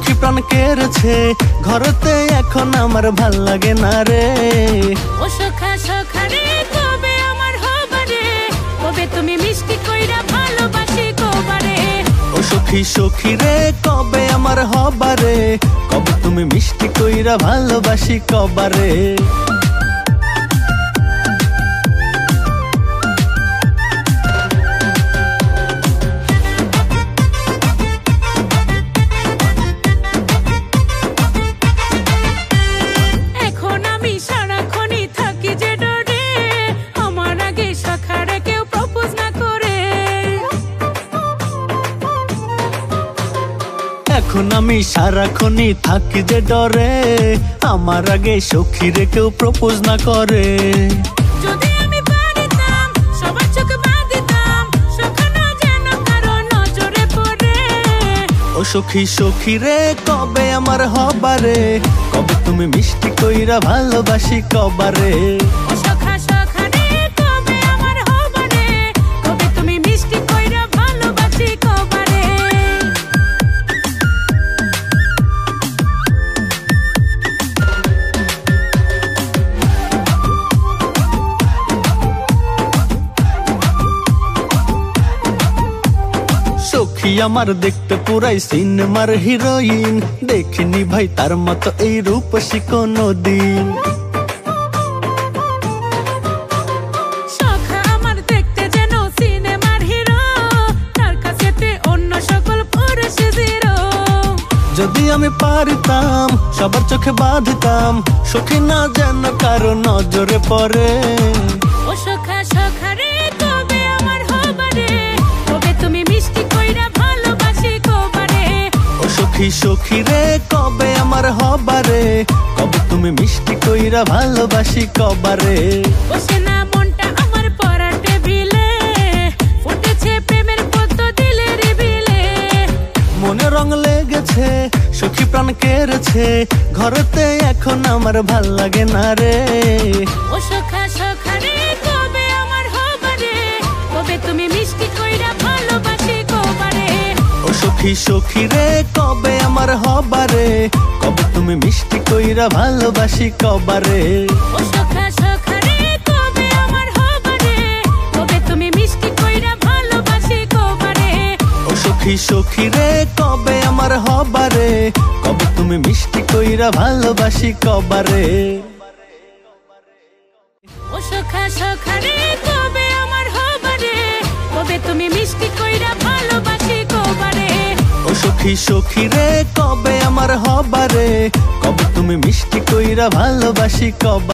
সখী প্রাণ কেড়েছে, ঘরেতে এখন আমার ভাল লাগে না রে। ও সখা সখা রে কবে আমার হবারে, কবে তুমি মিষ্টি কইরা ভালোবাসি কবারে। ও সখী সখী রে কবে আমার হবারে, কবে তুমি মিষ্টি কইরা ভালোবাসি কবারে। এখন আমি সারাক্ষণই থাকি যে ডরে, আমার আগে সখী রে কেউ প্রপোজ না করে। যদি আমি পারিতাম সবার চোখ বাঁধিতাম, সখানো যেন কারো নজরে পড়ে। ও সখী সখী রে কবে আমার হবারে, কবে তুমি মিষ্টি কইরা ভালোবাসি কবারে। ও সখা সখা রে কবে আমার হবারে, কবে তুমি মিষ্টি কইরা ভালোবাসি কবারে। সখী আমার দেখতে পুরাই সিনেমার হিরোইন, দেখিনি ভাই তার মতো এই রূপসী কোনদিন। সখা আমার দেখতে যেন সিনেমার হিরো, তার কাছেতে অন্য সকল পুরুষ জিরো। যদি আমি পারিতাম সবার চোখে বাঁধতাম, সখী না যেন কারো নজরে পড়ে। ও সখা সখা রে কবে আমার হবারে, কবে তুমি মিষ্টি কইরা ভালোবাসি কবারে। ও সখী সখী রে কবে আমার হবারে, কবে তুমি মিষ্টি কইরা ভালোবাসি কবারে। বসে না মনটা আমার পড়ার টেবিলে, ফুটেছে প্রেমের পদ্ম দিলের বিলে। মনে রং লেগেছে, সখী প্রাণ কেড়েছে, ঘরেতে এখন আমার ভাল লাগে না রে। ও সখা সখা রে কবে আমার হবারে, কবে তুমি মিষ্টি কইরা ভালোবাসি কবারে। ও সখী সখী রে কবে আমার হবারে, কবে তুমি মিষ্টি কইরা ভালোবাসি কবারে। ও সখা সখা রে কবে আমার হবারে, কবে তুমি মিষ্টি কইরা ভালোবাসি কবারে। ও সখী সখী রে কবে আমার হবারে, কবে তুমি মিষ্টি কইরা ভালোবাসি কবারে। ও সখা সখা রে কবে আমার হবারে, কবে তুমি মিষ্টি কইরা ভালোবাসি কবারে। ও সখী সখী রে কবে আমার হবারে, কবে তুমি মিষ্টি কইরা ভালোবাসি কবারে।